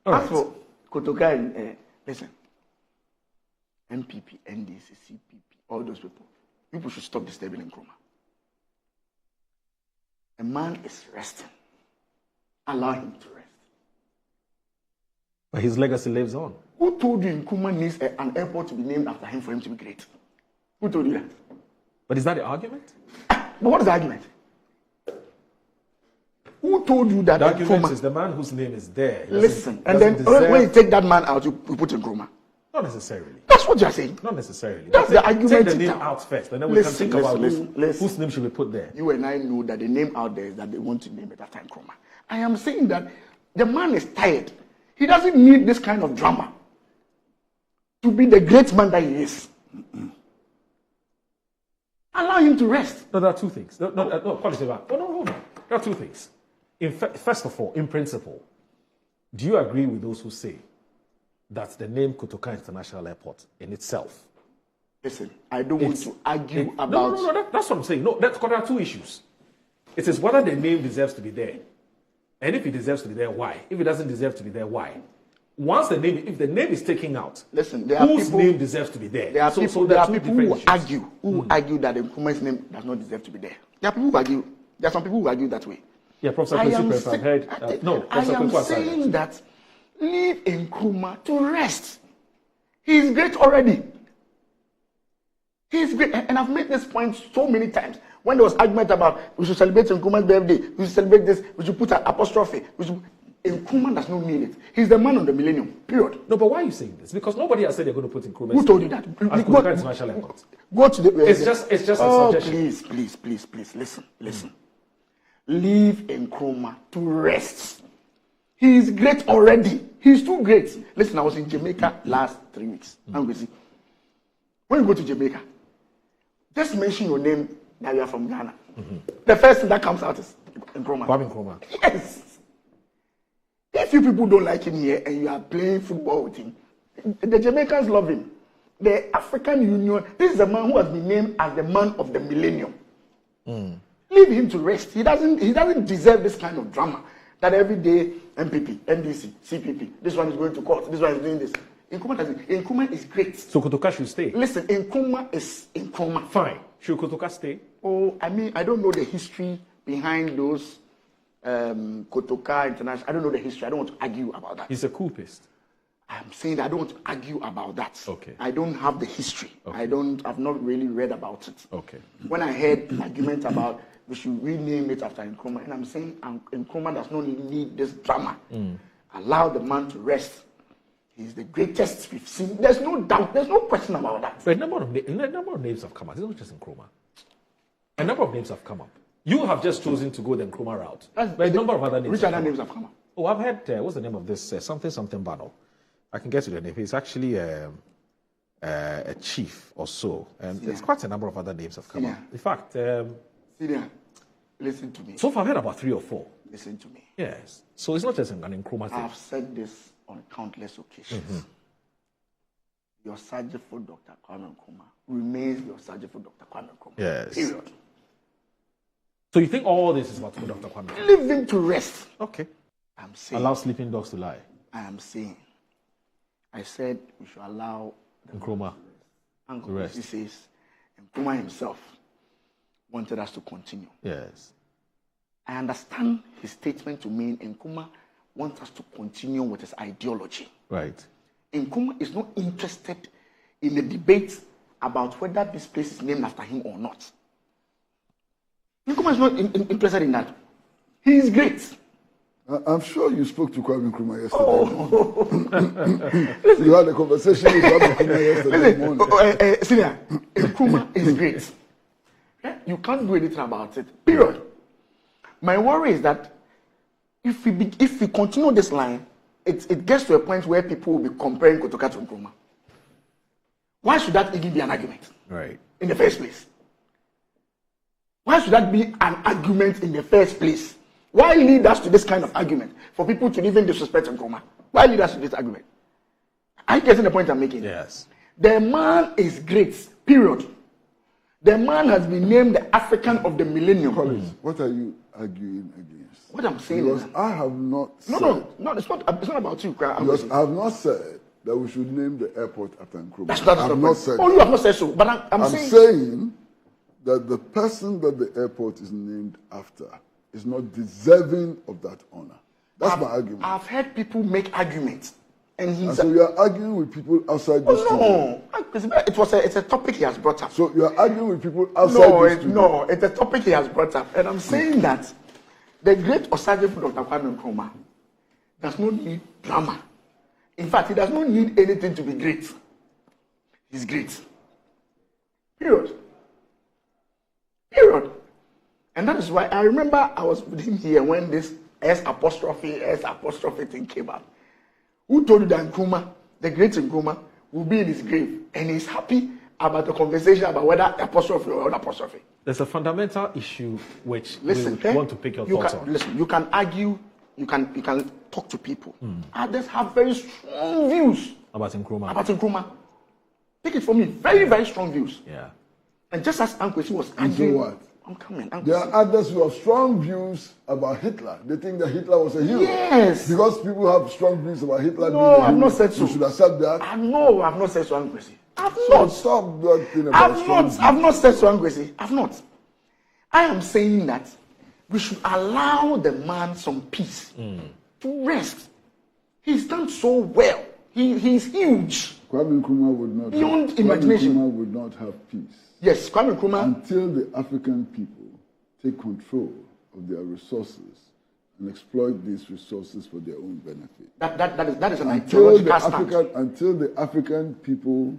As for Kotoka and listen, MPP, NDC, CPP, all those people should stop disturbing Nkrumah. A man is resting. Allow him to rest. But his legacy lives on. Who told you Nkrumah needs an airport to be named after him for him to be great? Who told you that? But is that the argument? But what is the argument? Who told you that? The argument is the man whose name is there. Listen, and then when you take that man out, you put Nkrumah. Not necessarily. That's what you're saying. Not necessarily. That's the argument. Take the name out first, and then we can think about whose name should be put there. You and I know that the name out there is that they want to name it after Nkrumah. I am saying that the man is tired. He doesn't need this kind of drama to be the great man that he is. Allow him to rest. No, there are two things. No, there are two things. First of all, in principle, do you agree with those who say that the name Kotoka International Airport in itself? Listen, I don't want to argue about... No, that's what I'm saying. No, there are two issues. It is whether the name deserves to be there. And if it deserves to be there, why? If it doesn't deserve to be there, why? If the name is taken out, listen, whose name deserves to be there? There are people who argue that the Nkrumah's name does not deserve to be there. There are people who argue. There are some people who argue that way. Yeah, Professor Kwame, I've heard. I am saying that leave Nkrumah to rest. He is great already. He is great, and I've made this point so many times. When there was argument about we should celebrate Nkrumah's birthday, we should celebrate this, we should put an apostrophe. Nkrumah does not mean it. He's the man of the millennium. Period. No, but why are you saying this? Because nobody has said they're going to put Nkrumah. Who told you that? Go to the. It's just a suggestion. Please, listen. Leave Nkrumah to rest. He is great already. He's too great. Listen, I was in Jamaica last 3 weeks. I'm busy. When you go to Jamaica, just mention your name that you are from Ghana. The first thing that comes out is Nkrumah. Kwame Nkrumah. Yes. If you people don't like him here and you are playing football with him, the Jamaicans love him. The African Union, this is a man who has been named as the man of the millennium. Leave him to rest. He doesn't deserve this kind of drama. That every day MPP, NDC, CPP, this one is going to court, this one is doing this. Nkrumah is great. So Kotoka should stay. Listen, Nkrumah is Nkrumah. Fine. Should Kotoka stay? Oh, I mean, I don't know the history behind those Kotoka International. I don't know the history. I don't want to argue about that. He's a coupist. I'm saying that I don't want to argue about that. Okay. I don't have the history. Okay. I've not really read about it. Okay. When I heard an argument about we should rename it after Nkrumah, and I'm saying Nkrumah does not need this drama. Allow the man to rest. He's the greatest we've seen. There's no doubt. There's no question about that. But a number of names have come up. It's not just Nkrumah. A number of names have come up. You have just chosen to go the Nkrumah route. But a number of other names. Which other names have come up? Oh, I've heard. What's the name of this? Something Bano. I can get to the name. He's actually a chief or so, and there's quite a number of other names have come up. In fact, listen to me. So far, I've heard about 3 or 4. Listen to me. Yes. So it's not just an Nkrumah thing. I've said this on countless occasions. Your sergeant for Dr. Kwame Nkrumah remains your sergeant for Dr. Kwame Nkrumah. Yes. Period. So you think all this is about Dr. Kwame Nkrumah? Leave him to rest. Okay. I'm saying. Allow sleeping dogs to lie. I am saying. I said we should allow Nkrumah to rest. He says Nkrumah himself wanted us to continue. Yes. I understand his statement to mean Nkrumah wants us to continue with his ideology. Right. Nkrumah is not interested in the debate about whether this place is named after him or not. Nkrumah is not interested in that. He is great. I'm sure you spoke to Kwame Nkrumah yesterday. You had a conversation with Kwame Nkrumah yesterday. Senior, Nkrumah is great. You can't do anything about it. Period. My worry is that if we continue this line, it gets to a point where people will be comparing Kotoka to Nkrumah. Why should that even be an argument? Right. In the first place? Why should that be an argument in the first place? Why lead us to this kind of argument? For people to even disrespect Nkrumah? Why lead us to this argument? Are you getting the point I'm making? Yes. The man is great. Period. The man has been named the African of the millennium. Collins, what are you arguing against? What I'm saying Because is I have not no, said, no, it's not about you. because I have not said that we should name the airport after Nkrumah. That's I have not said Oh, that. you have not said so. But I'm I'm saying, saying that the person that the airport is named after is not deserving of that honor. That's my argument. I've heard people make arguments, and And so you are arguing with people outside the studio. no, it's a topic he has brought up. So you are arguing with people outside the studio. No, it's a topic he has brought up, and I'm saying that the great Osagyefo Dr. Kwame Nkrumah does not need drama. In fact, he does not need anything to be great. He's great. Period. And that is why I remember I was with him here when this S apostrophe thing came out. Who told you that Nkrumah, the great Nkrumah, will be in his grave, and he's happy about the conversation about whether apostrophe or apostrophe? There's a fundamental issue which Listen, we want to pick your thoughts on. Listen, you can argue, you can talk to people. Others have very strong views About Nkrumah. about Nkrumah. Take it from me, very, very strong views. Yeah. And just as Ankwesi was And so arguing, what? I'm coming. There are others who have strong views about Hitler. They think that Hitler was a hero. Yes. Because people have strong views about Hitler. No, being a I've hero, not said so. You should accept that. I've not said so, Ankwesi. I've So not. stop that thing about strong views. I've not said so, Ankwesi. I've not. I am saying that we should allow the man some peace to rest. He's done so well. He's huge. Kwame Nkrumah would not Beyond have, imagination. Kwame Nkrumah would not have peace Yes, Kwame Nkrumah. until the African people take control of their resources and exploit these resources for their own benefit. That is an ideological stand. Until the African people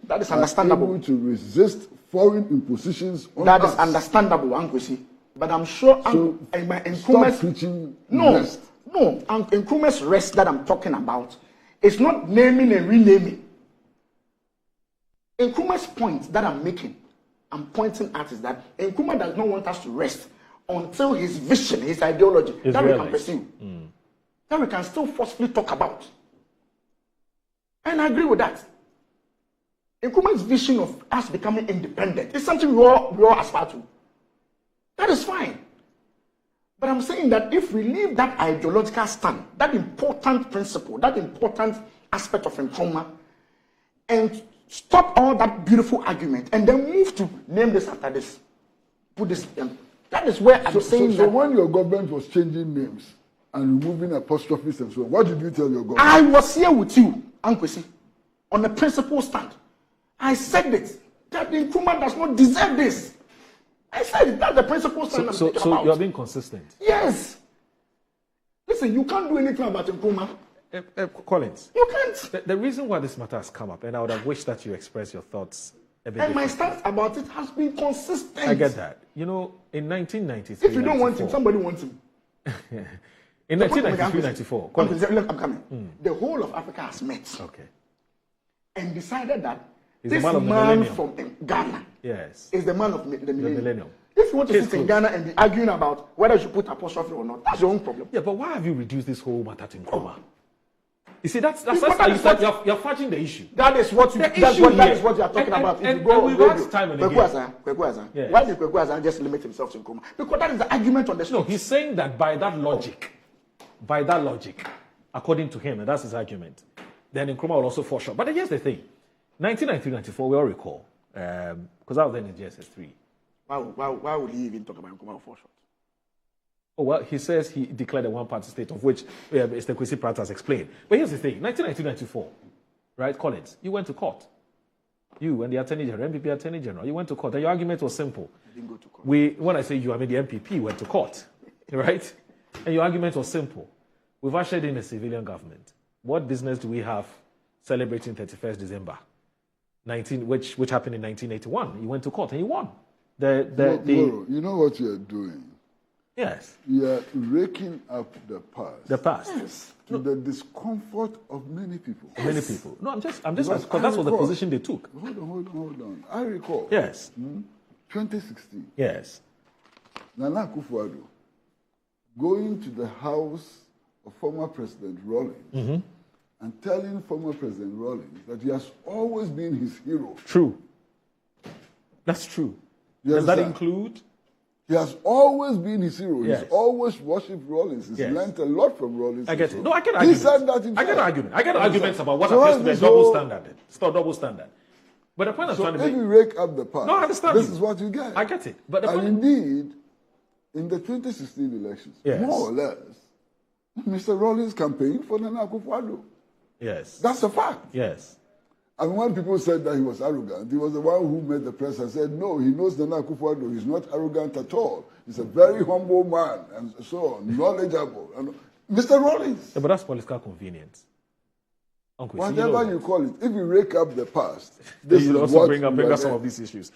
That is are understandable. able to resist foreign impositions on That us. is understandable, Ankwesi. But I'm sure So stop Nkrumah's preaching no, rest. no, Nkrumah's rest that I'm talking about is not naming and renaming. Nkrumah's point that I'm making, I'm pointing at is that Nkrumah does not want us to rest until his vision, his ideology, Is that we can realized. pursue, that we can still forcefully talk about. And I agree with that. Nkrumah's vision of us becoming independent is something we all aspire to. That is fine. But I'm saying that if we leave that ideological stand, that important principle, that important aspect of Nkrumah, and stop all that beautiful argument, and then move to name this after this, put this, that is where I'm saying So that when your government was changing names and removing apostrophes and so on, what did you tell your government? I was here with you, Ankwesi, on the principle stand. I said it, that Nkrumah does not deserve this. I said it, that's the principle stand I'm So talking about. you're being consistent. Yes. Listen, you can't do anything about Nkrumah. Collins, You can't. the reason why this matter has come up, and I would have wished that you express your thoughts a bit And my differently. stance about it has been consistent. I get that. You know, in 1993, If you don't want him, 94 somebody wants him. in 1993-94, Collins. I'm coming. The whole of Africa has met Okay. and decided that He's this the man of the man millennium. from Ghana Yes. is the man of the millennium. millennium. If you want to Case sit in closed. Ghana and be arguing about whether you should put apostrophe or not, that's your own problem. Yeah, but why have you reduced this whole matter to Nkrumah? You see, that's Because how that you is start. what- You're fudging the issue. That is what you. The That issue is here- what you are talking and- about. and if you go we've on asked radio, time and Kweku Azan. Yes. Why did Kweku Azan just limit himself to Nkrumah? Because that is the argument on the street. No, he's saying that by that logic, according to him, and that's his argument, then Nkrumah will also fall short. But here's the thing: 1993-94, we all recall, because I was then in GSS3. Why would he even talk about Nkrumah for short? Oh, well, he says he declared a one-party state, of which Mr. Kwesi Pratt has explained. But here's the thing: 1993-94, right, Collins? You went to court. You and the Attorney General, MPP Attorney General, you went to court, and your argument was simple. I didn't go to court. When I say you, I mean the MPP went to court, right? And your argument was simple. We've ushered in a civilian government. What business do we have celebrating 31st December, which happened in 1981? You went to court and you won. Moro, you know what you're doing? Yes, You're raking up the past. the past. Yes. To the discomfort of many people. Many people. No, I'm just Because because that's what the recall- position they took. Hold on. I recall. Yes, 2016, yes. Nana Akufo-Addo going to the house of former President Rawlings and telling former President Rawlings that he has always been his hero. True. That's true. You Does that understand? include He has always been his hero. Yes. He's always worshipped Rollins. He's Yes. learned a lot from Rollins. I get and it. so No, I get He arguments. said that himself. I get argument. I get arguments about what So appears to be a this double whole- standard. It's not a double standard. But the point I'm So trying to if make. you rake up the past, No, I understand this you. is what you get. I get it. But the And point. indeed, in the 2016 elections, Yes. more or less, Mr. Rollins campaigned for Nana Akufo-Addo. Yes. That's a fact. Yes. And when people said that he was arrogant, he was the one who made the press and said, no, he knows Nana Akufo-Addo. He's not arrogant at all. He's a very humble man and so on, knowledgeable. And Mr. Rollins, Yeah, but that's political convenience. Uncle, whatever you call it, if you rake up the past, this this you is also what bring you up are some there. of these issues.